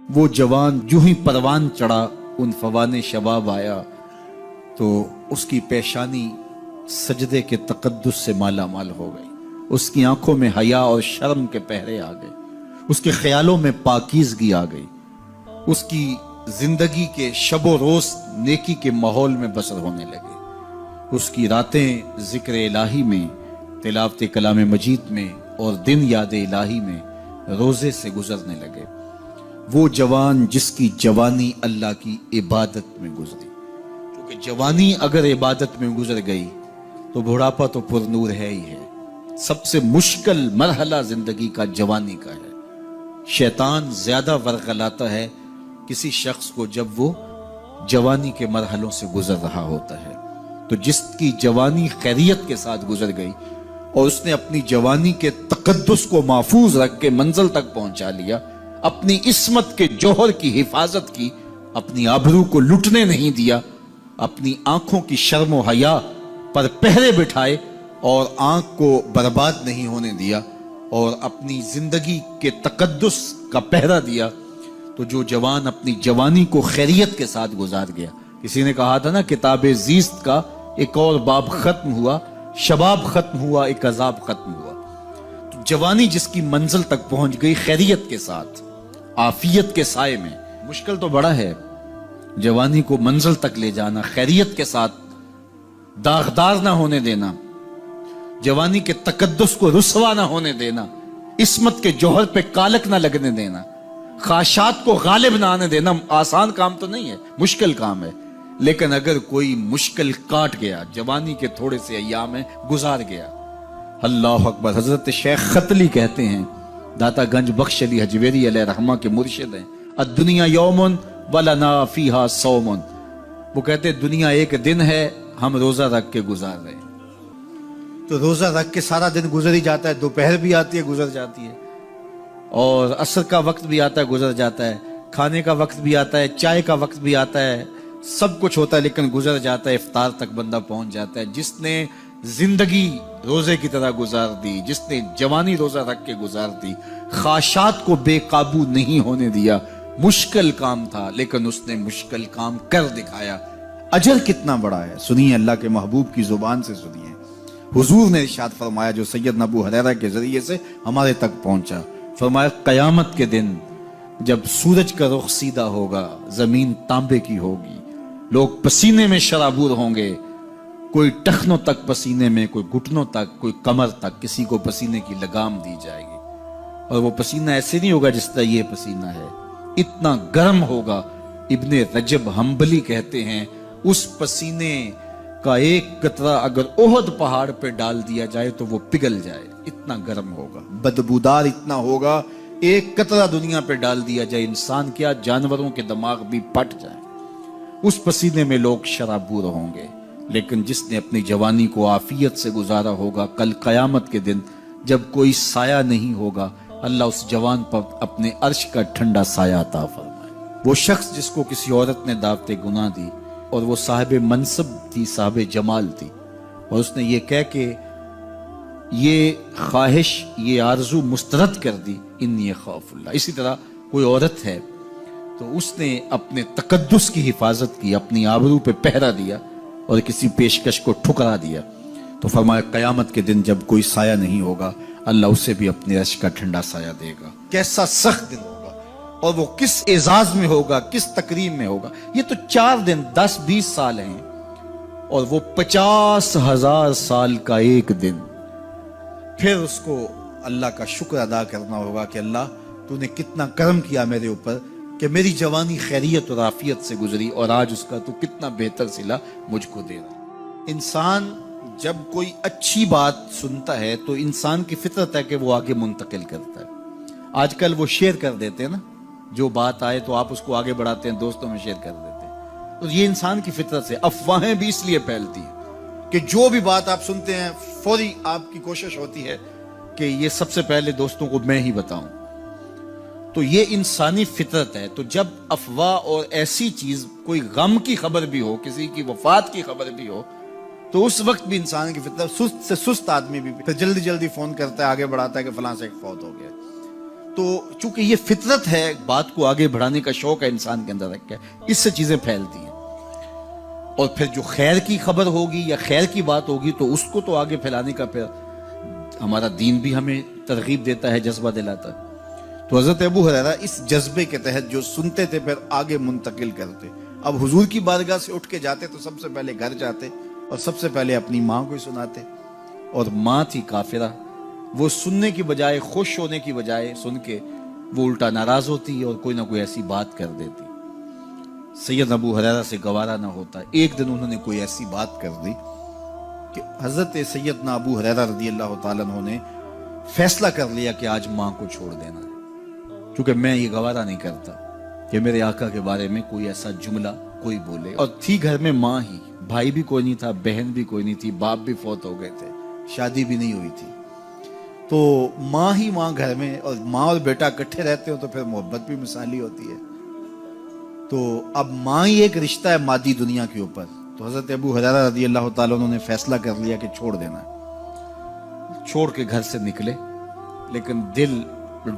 وہ جوان جو ہی پروان چڑھا ان فوان شباب آیا تو اس کی پیشانی سجدے کے تقدس سے مالا مال ہو گئی، اس کی آنکھوں میں حیا اور شرم کے پہرے آ گئے، اس کے خیالوں میں پاکیزگی آ گئی، اس کی زندگی کے شب و روز نیکی کے ماحول میں بسر ہونے لگے، اس کی راتیں ذکر الہی میں، تلاوت کلام مجید میں اور دن یاد الہی میں روزے سے گزرنے لگے۔ وہ جوان جس کی جوانی اللہ کی عبادت میں گزری، کیونکہ جوانی اگر عبادت میں گزر گئی تو بڑھاپا تو پر نور ہے ہی ہے۔ سب سے مشکل مرحلہ زندگی کا جوانی کا ہے۔ شیطان زیادہ ورغلاتا ہے کسی شخص کو جب وہ جوانی کے مرحلوں سے گزر رہا ہوتا ہے۔ تو جس کی جوانی خیریت کے ساتھ گزر گئی اور اس نے اپنی جوانی کے تقدس کو محفوظ رکھ کے منزل تک پہنچا لیا، اپنی عصمت کے جوہر کی حفاظت کی، اپنی آبرو کو لٹنے نہیں دیا، اپنی آنکھوں کی شرم و حیا پر پہرے بٹھائے اور آنکھ کو برباد نہیں ہونے دیا اور اپنی زندگی کے تقدس کا پہرا دیا، تو جو جوان اپنی جوانی کو خیریت کے ساتھ گزار گیا۔ کسی نے کہا تھا نا، کتاب زیست کا ایک اور باب ختم ہوا، شباب ختم ہوا، ایک عذاب ختم ہوا۔ تو جوانی جس کی منزل تک پہنچ گئی خیریت کے ساتھ، عافیت کے سائے میں۔ مشکل تو بڑا ہے جوانی کو منزل تک لے جانا، خیریت کے ساتھ داغدار نہ ہونے دینا، جوانی کے تقدس کو رسوا نہ ہونے دینا، عصمت کے جوہر پہ کالک نہ لگنے دینا، خواہشات کو غالب نہ آنے دینا۔ آسان کام تو نہیں ہے، مشکل کام ہے، لیکن اگر کوئی مشکل کاٹ گیا، جوانی کے تھوڑے سے ایام میں گزار گیا، اللہ اکبر۔ حضرت شیخ خطلی کہتے ہیں، داتا گنج بخش علی حجویری علیہ رحمہ کے مرشد ہیں، الدنیا یوم ولنا فیہا صوم۔ وہ کہتے ہیں دنیا ایک دن ہے، ہم روزہ رکھ کے گزار رہے ہیں۔ تو روزہ رکھ کے سارا دن گزر ہی جاتا ہے، دوپہر بھی آتی ہے گزر جاتی ہے، اور عصر کا وقت بھی آتا ہے گزر جاتا ہے، کھانے کا وقت بھی آتا ہے، چائے کا وقت بھی آتا ہے، سب کچھ ہوتا ہے لیکن گزر جاتا ہے، افطار تک بندہ پہنچ جاتا ہے۔ جس نے زندگی روزے کی طرح گزار دی، جس نے جوانی روزہ رکھ کے گزار دی، خواہشات کو بے قابو نہیں ہونے دیا، مشکل کام تھا لیکن اس نے مشکل کام کر دکھایا۔ اجر کتنا بڑا ہے، سنیے اللہ کے محبوب کی زبان سے سنیے۔ حضور نے ارشاد فرمایا جو سید ابو ہریرہ کے ذریعے سے ہمارے تک پہنچا، فرمایا قیامت کے دن جب سورج کا رخ سیدھا ہوگا، زمین تانبے کی ہوگی، لوگ پسینے میں شرابور ہوں گے، کوئی ٹخنوں تک پسینے میں، کوئی گھٹنوں تک، کوئی کمر تک، کسی کو پسینے کی لگام دی جائے گی، اور وہ پسینہ ایسے نہیں ہوگا جس طرح یہ پسینہ ہے، اتنا گرم ہوگا۔ ابن رجب حنبلی کہتے ہیں اس پسینے کا ایک قطرہ اگر احد پہاڑ پہ ڈال دیا جائے تو وہ پگھل جائے، اتنا گرم ہوگا، بدبودار اتنا ہوگا، ایک قطرہ دنیا پہ ڈال دیا جائے، انسان کیا جانوروں کے دماغ بھی پھٹ جائیں، اس پسینے میں لوگ شرابور ہوں گے۔ لیکن جس نے اپنی جوانی کو عافیت سے گزارا ہوگا، کل قیامت کے دن جب کوئی سایہ نہیں ہوگا، اللہ اس جوان پر اپنے عرش کا ٹھنڈا سایہ عطا فرمائے۔ وہ شخص جس کو کسی عورت نے دعوت گناہ دی اور وہ صاحب منصب تھی، صاحب جمال تھی، اور اس نے یہ کہہ کہ یہ خواہش، یہ آرزو مسترد کر دی، انی خاف اللہ۔ اسی طرح کوئی عورت ہے تو اس نے اپنے تقدس کی حفاظت کی، اپنی آبرو پہ پہرا دیا اور کسی پیشکش کو ٹھکرا دیا، تو فرمایا قیامت کے دن جب کوئی سایہ نہیں ہوگا، اللہ اسے بھی اپنے عرش کا ٹھنڈا سایہ دے گا۔ کیسا سخت دن ہوگا، اور وہ کس اعزاز میں ہوگا، کس تکریم میں ہوگا۔ یہ تو 4 دن 10-20 سال ہیں، اور وہ 50,000 سال کا ایک دن۔ پھر اس کو اللہ کا شکر ادا کرنا ہوگا کہ اللہ تو نے کتنا کرم کیا میرے اوپر کہ میری جوانی خیریت اور عافیت سے گزری، اور آج اس کا تو کتنا بہتر صلہ مجھ کو دے رہا۔ انسان جب کوئی اچھی بات سنتا ہے تو انسان کی فطرت ہے کہ وہ آگے منتقل کرتا ہے۔ آج کل وہ شیئر کر دیتے ہیں نا، جو بات آئے تو آپ اس کو آگے بڑھاتے ہیں، دوستوں میں شیئر کر دیتے ہیں۔ تو یہ انسان کی فطرت ہے۔ افواہیں بھی اس لیے پھیلتی ہیں کہ جو بھی بات آپ سنتے ہیں فوری آپ کی کوشش ہوتی ہے کہ یہ سب سے پہلے دوستوں کو میں ہی بتاؤں۔ تو یہ انسانی فطرت ہے۔ تو جب افواہ اور ایسی چیز، کوئی غم کی خبر بھی ہو، کسی کی وفات کی خبر بھی ہو، تو اس وقت بھی انسان کی فطرت، سست سے سست آدمی بھی پھر جلدی جلدی فون کرتا ہے، آگے بڑھاتا ہے کہ فلاں سے ایک فوت ہو گیا۔ تو چونکہ یہ فطرت ہے، بات کو آگے بڑھانے کا شوق ہے انسان کے اندر رکھ کے، اس سے چیزیں پھیلتی ہیں، اور پھر جو خیر کی خبر ہوگی یا خیر کی بات ہوگی تو اس کو تو آگے پھیلانے کا پھر ہمارا دین بھی ہمیں ترغیب دیتا ہے، جذبہ دلاتا ہے۔ تو حضرت ابو ہریرہ اس جذبے کے تحت جو سنتے تھے پھر آگے منتقل کرتے۔ اب حضور کی بارگاہ سے اٹھ کے جاتے تو سب سے پہلے گھر جاتے اور سب سے پہلے اپنی ماں کو ہی سناتے، اور ماں تھی کافرہ، وہ سننے کی بجائے، خوش ہونے کی بجائے سن کے وہ الٹا ناراض ہوتی اور کوئی نہ کوئی ایسی بات کر دیتی۔ سید ابو ہریرہ سے گوارا نہ ہوتا، ایک دن انہوں نے کوئی ایسی بات کر دی کہ حضرت سیدنا ابو ہریرہ رضی اللہ تعالیٰ عنہ نے فیصلہ کر لیا کہ آج ماں کو چھوڑ دینا ہے، کیونکہ میں یہ گوارا نہیں کرتا کہ میرے آقا کے بارے میں کوئی ایسا جملہ کوئی بولے۔ اور تھی گھر میں ماں ہی، بھائی بھی کوئی نہیں تھا، بہن بھی کوئی نہیں تھی، باپ بھی فوت ہو گئے تھے، شادی بھی نہیں ہوئی تھی، تو ماں ہی ماں گھر میں، اور ماں اور بیٹا اکٹھے رہتے ہو تو پھر محبت بھی مثالی ہوتی ہے۔ تو اب ماں ہی ایک رشتہ ہے مادی دنیا کے اوپر، تو حضرت ابو ہریرہ رضی اللہ تعالیٰ عنہ نے فیصلہ کر لیا کہ چھوڑ دینا ہے۔ چھوڑ کے گھر سے نکلے، لیکن دل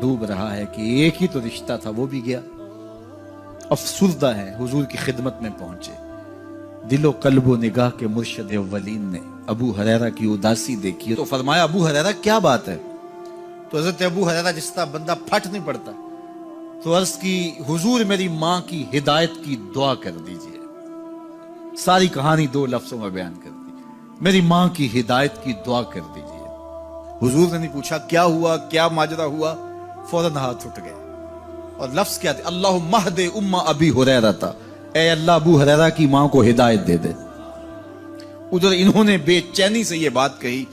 ڈوب رہا ہے کہ ایک ہی تو رشتہ تھا وہ بھی گیا۔ افسردہ ہے، حضور کی خدمت میں پہنچے، دل و قلب و نگاہ کے مرشد اولین نے ابو ہریرہ کی اداسی دیکھی تو فرمایا ابو ہریرہ کیا بات ہے؟ تو حضرت ابو ہریرہ جس طرح بندہ پھٹ نہیں پڑتا، تو عرض کی حضور میری ماں کی ہدایت کی دعا کر دیجئے۔ ساری کہانی 2 لفظوں میں بیان کر دی، میری ماں کی ہدایت کی دعا کر دیجئے۔ حضور نے نہیں پوچھا کیا ہوا، کیا ماجرا ہوا، فوراً ہاتھ اٹھ گئے، اور لفظ کیا تھے؟ اللہم اہد ام ابی ہریرہ تھا، اے اللہ ابو ہریرہ کی ماں کو ہدایت دے دے۔ ادھر انہوں نے بے چینی سے یہ بات کہی،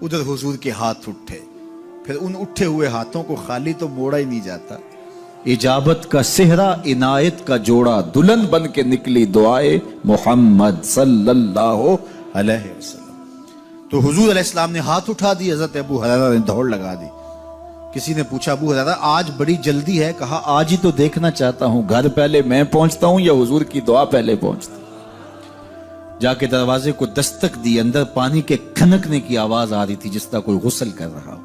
ادھر حضور کے ہاتھ اٹھے، پھر ان اٹھے ہوئے ہاتھوں کو خالی تو موڑا ہی نہیں جاتا۔ اجابت کا صحرا عنایت کا جوڑا، دلہن بن کے نکلی دعائے محمد صلی اللہ علیہ وسلم۔ تو حضور علیہ السلام نے ہاتھ اٹھا دی، حضرت ابو ہریرہ نے دوڑ لگا دی۔ کسی نے پوچھا ابو ہریرہ آج بڑی جلدی ہے؟ کہا آج ہی تو دیکھنا چاہتا ہوں، گھر پہلے میں پہنچتا ہوں یا حضور کی دعا پہلے پہنچتی؟ جا کے دروازے کو دستک دی، اندر پانی کے کھنکنے کی آواز آ رہی تھی جس طرح کوئی غسل کر رہا ہو۔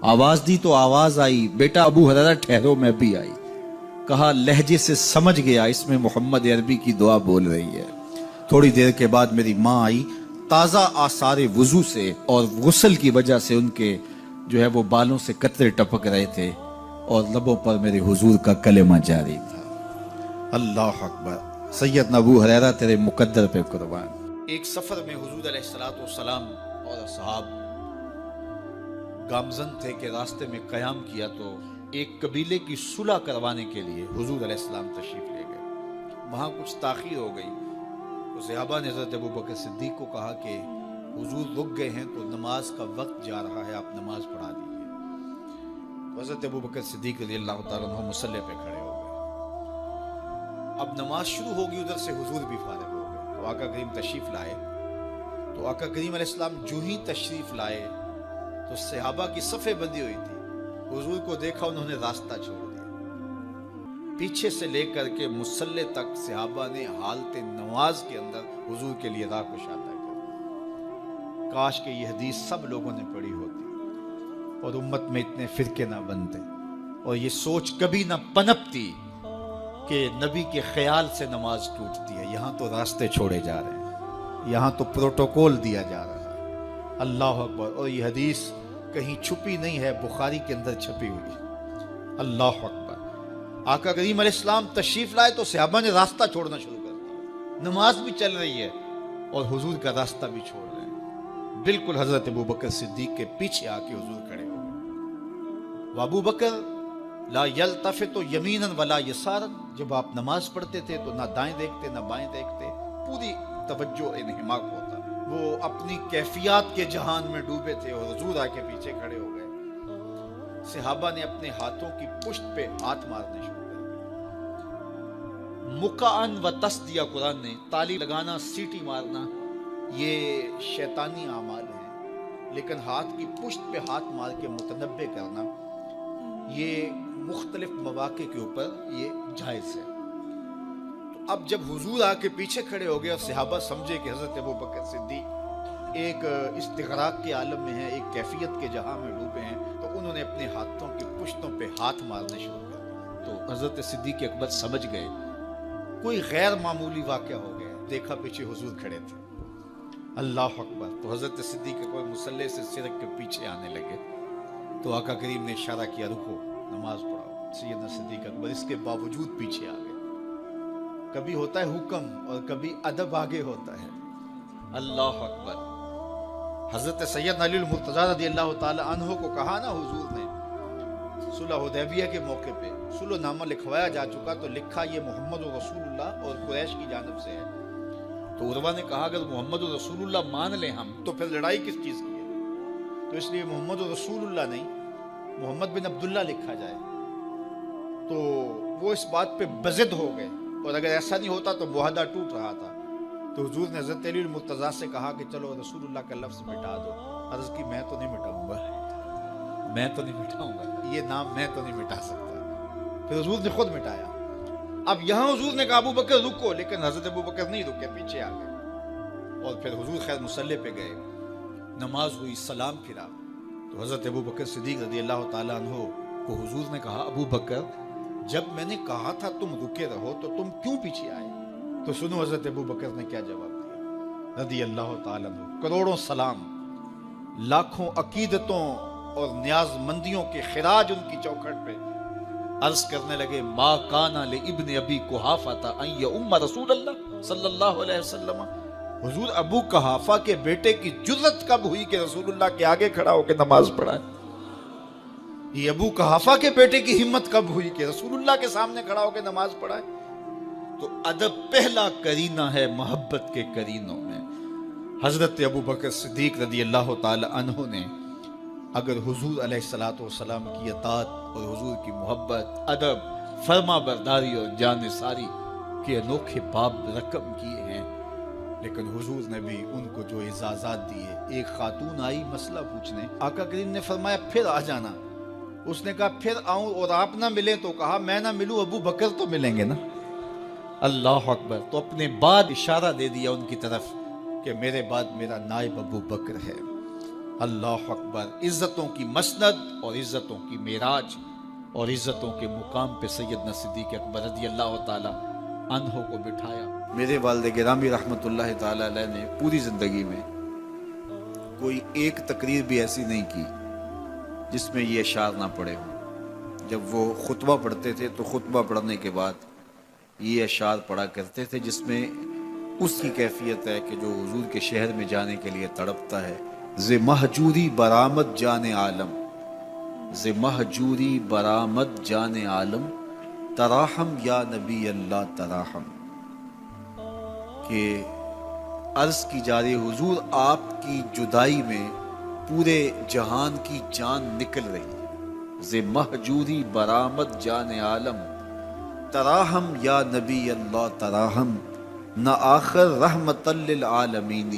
آواز دی تو آواز آئی، بیٹا ابو ہریرہ ٹھہرو، میں بھی آئی۔ کہا لہجے سے سمجھ گیا اس میں محمد عربی کی دعا بول رہی ہے۔ تھوڑی دیر کے بعد میری ماں آئی، تازہ آثار وضو سے اور غسل کی وجہ سے ان کے جو ہے وہ بالوں سے قطرے ٹپک رہے تھے، اور لبوں پر میرے حضور کا کلمہ جاری تھا۔ اللہ اکبر، سیدنا ابو ہریرہ تیرے مقدر پہ قربان۔ ایک سفر میں حضور علیہ السلام اور اصحاب گامزن تھے کہ راستے میں قیام کیا، تو ایک قبیلے کی صلح کروانے کے لیے حضور علیہ السلام تشریف لے گئے۔ وہاں کچھ تاخیر ہو گئی تو صحابہ نے حضرت ابوبکر صدیق کو کہا کہ حضور رک گئے ہیں تو نماز کا وقت جا رہا ہے، آپ نماز پڑھا دیجیے۔ تو حضرت ابوبکر صدیق رضی اللہ تعالیٰ عنہ مصلی پہ کھڑے ہو گئے۔ اب نماز شروع ہوگی، ادھر سے حضور بھی فارغ ہو گئے، تو آقا کریم تشریف لائے۔ تو آقا کریم علیہ السلام جو ہی تشریف لائے تو صحابہ کی صفیں بندی ہوئی تھی، حضور کو دیکھا انہوں نے راستہ چھوڑ دیا، پیچھے سے لے کر کے مصلی تک صحابہ نے حالت نماز کے اندر حضور کے لیے راہ کشادہ کر دی۔ کاش کہ یہ حدیث سب لوگوں نے پڑھی ہوتی اور امت میں اتنے فرقے نہ بنتے، اور یہ سوچ کبھی نہ پنپتی کہ نبی کے خیال سے نماز ٹوٹتی ہے۔ یہاں تو راستے چھوڑے جا رہے ہیں، یہاں تو پروٹوکول دیا جا رہا ہے۔ اللہ اکبر، اور یہ حدیث کہیں چھپی نہیں ہے، بخاری کے اندر چھپی ہوئی۔ اللہ اکبر، آقا کریم علیہ السلام تشریف لائے تو صحابہ نے راستہ چھوڑنا شروع کر دیا، نماز بھی چل رہی ہے اور حضور کا راستہ بھی چھوڑ رہے ہیں۔ بالکل حضرت ابوبکر صدیق کے پیچھے آ کے حضور کھڑے ہو گئے۔ وابو بکر لا یلتفت یمینا ولا یسارا، جب آپ نماز پڑھتے تھے تو نہ دائیں دیکھتے نہ بائیں دیکھتے، پوری توجہ انہماک ہوتا، وہ اپنی کیفیات کے جہان میں ڈوبے تھے، اور حضور آ کے پیچھے کھڑے ہو گئے۔ صحابہ نے اپنے ہاتھوں کی پشت پہ ہاتھ مارنے شروع کر دیے۔ مکعن و تصدیہ، قرآن نے تالی لگانا، سیٹی مارنا، یہ شیطانی اعمال ہیں، لیکن ہاتھ کی پشت پہ ہاتھ مار کے متنبع کرنا یہ مختلف مواقع کے اوپر یہ جائز ہے۔ تو اب جب حضور آ کے پیچھے کھڑے ہو گئے اور صحابہ سمجھے کہ حضرت ابوبکر صدیق ایک استغراق کے عالم میں ہیں، ایک کیفیت کے جہاں میں ڈوبے ہیں، تو انہوں نے اپنے ہاتھوں کی پشتوں پہ ہاتھ مارنے شروع کر دیے۔ تو حضرت صدیق اکبر سمجھ گئے کوئی غیر معمولی واقعہ ہو گیا، دیکھا پیچھے حضور کھڑے تھے۔ اللہ اکبر! تو حضرت صدیق اکبر مصلی سے سرک کے پیچھے آنے لگے، تو آقا کریم نے اشارہ کیا رکو، نماز پڑھاؤ۔ سیدنا صدیق اکبر اس کے باوجود پیچھے آ گئے۔ کبھی ہوتا ہے حکم اور کبھی ادب آگے ہوتا ہے۔ اللہ اکبر! حضرت سیدنا علی المرتضیٰ رضی اللہ تعالی عنہ کو کہا نا حضور نے صلح حدیبیہ کے موقع پہ، صلح نامہ لکھوایا جا چکا تو لکھا یہ محمد رسول اللہ اور قریش کی جانب سے ہے۔ تو عروہ نے کہا اگر محمد رسول اللہ مان لیں ہم تو پھر لڑائی کس چیز کی ہے؟ تو اس لیے محمد رسول اللہ نہیں، محمد بن عبداللہ لکھا جائے۔ تو وہ اس بات پہ بضد ہو گئے، اور اگر ایسا نہیں ہوتا تو معاہدہ ٹوٹ رہا تھا۔ تو حضور نے حضرت علی المرتضیٰ سے کہا کہ چلو رسول اللہ کا لفظ مٹا دو۔ عرض کی میں تو نہیں مٹاؤں گا، میں تو نہیں مٹاؤں گا، یہ نام میں تو نہیں مٹا سکتا۔ پھر حضور نے خود مٹایا۔ اب یہاں حضور نے کہا ابو بکر رکو، لیکن حضرت ابو بکر نہیں رکے، پیچھے آ گئے، اور پھر حضور خیر مصلی پہ گئے، نماز ہوئی، سلام پھرا، تو حضرت ابو بکر صدیق رضی اللہ تعالیٰ عنہ کو حضور نے کہا ابو بکر جب میں نے کہا تھا تم رکے رہو تو تم کیوں پیچھے آئے؟ تو سنو حضرت ابو بکر نے کیا جواب دیا رضی اللہ تعالیٰ عنہ۔ کروڑوں سلام، لاکھوں عقیدتوں اور نیاز مندیوں کے خراج ان کی چوکھٹ پہ عرض کرنے لگے ما کان لابن ابی قحافہ ان یؤم رسول اللہ صلی اللہ علیہ وسلم۔ حضور ابو قحافہ کے بیٹے کی جرت کب ہوئی کہ رسول اللہ کے آگے کھڑا ہو کے نماز پڑھائے؟ یہ ابو قحافہ کے بیٹے کی ہمت کب ہوئی کہ رسول اللہ کے سامنے کھڑا ہو کے نماز پڑھائے؟ تو ادب پہلا کرینہ ہے محبت کے کرینوں میں۔ حضرت ابو بکر صدیق رضی اللہ تعالی عنہ نے اگر حضور علیہ الصلوۃ والسلام کی اطاعت اور حضور کی محبت، ادب، فرما برداری اور جانثاری کے انوکھے باب رقم کیے ہیں، لیکن حضور نے بھی ان کو جو اعزازات دیے، ایک خاتون آئی مسئلہ پوچھنے، آقا کریم نے فرمایا پھر آ جانا۔ اس نے کہا پھر آؤں اور آپ نہ ملیں، تو کہا میں نہ ملوں ابو بکر تو ملیں گے نا۔ اللہ اکبر! تو اپنے بعد اشارہ دے دیا ان کی طرف کہ میرے بعد میرا نائب ابو بکر ہے۔ اللہ اکبر! عزتوں کی مسند اور عزتوں کی معراج اور عزتوں کے مقام پہ سیدنا صدیق اکبر رضی اللہ تعالی عنہ کو بٹھایا۔ میرے والد گرامی رحمت اللہ تعالی علیہ نے پوری زندگی میں کوئی ایک تقریر بھی ایسی نہیں کی جس میں یہ اشعار نہ پڑے ہوں۔ جب وہ خطبہ پڑھتے تھے تو خطبہ پڑھنے کے بعد یہ اشعار پڑھا کرتے تھے، جس میں اس کی کیفیت ہے کہ جو حضور کے شہر میں جانے کے لیے تڑپتا ہے، ز مہجوری برآمد جان عالم، ز مہجوری برآمد جان عالم، تراحم یا نبی اللہ تراحم، کہ عرض کی جا رہی حضور آپ کی جدائی میں پورے جہان کی جان نکل رہی ہے، ز مہجوری برآمد جان عالم، تراحم یا نبی اللہ تراحم، نہ آخر رحمت للعالمین،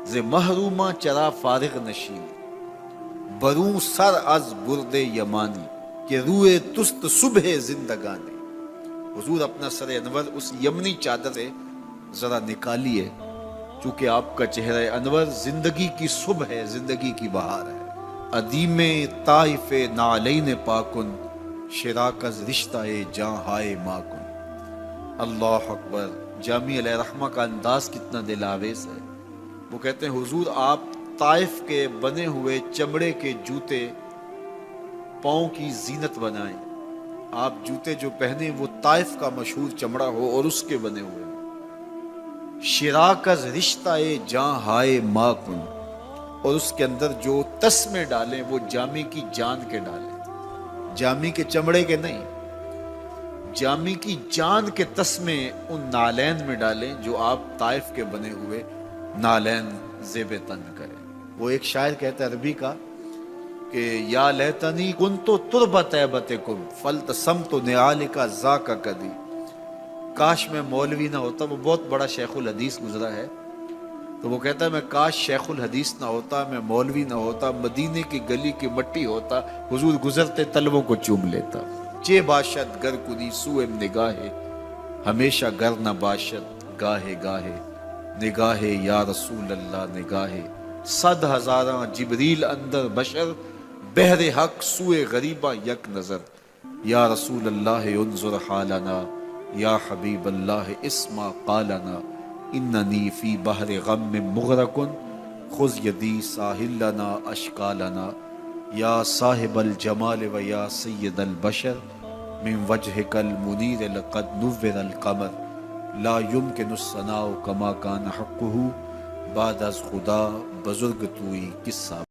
ز محرومہ چرا فارغ نشین، بروں سر از برد یمانی، کہ روئے تست صبح زندگانی۔ حضور اپنا سر انور اس یمنی چادر سے ذرا نکالیے، چونکہ آپ کا چہرہ انور زندگی کی صبح ہے، زندگی کی بہار ہے۔ ادیم طائف نعلین پاکن، شراک از رشتہ جاں ہائے ماکن۔ اللہ اکبر! جامی علیہ رحمہ کا انداز کتنا دل آویز ہے۔ وہ کہتے ہیں حضور آپ طائف کے بنے ہوئے چمڑے کے جوتے پاؤں کی زینت بنائیں، آپ جوتے جو پہنے وہ طائف کا مشہور چمڑا ہو اور اس کے بنے ہوئے، شراک از رشتہ جاں ہائے ماکن، اور اس کے اندر جو تسمے ڈالیں وہ جامی کی جان کے ڈالیں، جامی کے چمڑے کے نہیں، جامی کی جان کے تسمے ان نالین میں ڈالیں جو آپ طائف کے بنے ہوئے نالین زیب تن کریں۔ وہ ایک شاعر کہتا ہے عربی کا کہ یا لیتنی کنتو تربت ایبتکم فلتسمت نعالک ذاک کدی، کاش میں مولوی نہ ہوتا۔ وہ بہت بڑا شیخ الحدیث گزرا ہے، تو وہ کہتا ہے میں کاش شیخ الحدیث نہ ہوتا، میں مولوی نہ ہوتا، مدینے کی گلی کی مٹی ہوتا، حضور گزرتے تلووں کو چوم لیتا۔ چے باشد گر کنی سوئم نگاہے، ہمیشہ گر نہ باشد گاہے گاہے، نگاہ یا رسول اللہ نگاہ، 100,000 جبریل اندر بشر، بحر حق سوئے غریبہ یک نظر، یا رسول اللہ انظر حالنا، یا حبیب اللہ اسما قالنا، اننی فی بحر غم مغرق، خذ یدی ساحل لنا اشکالنا، یا صاحب الجمال و یا سید البشر، من وجهک المنیر لقد نور القمر، لا يمكن الثناء کما کان حقہ، بعد از خدا بزرگ توئی قصہ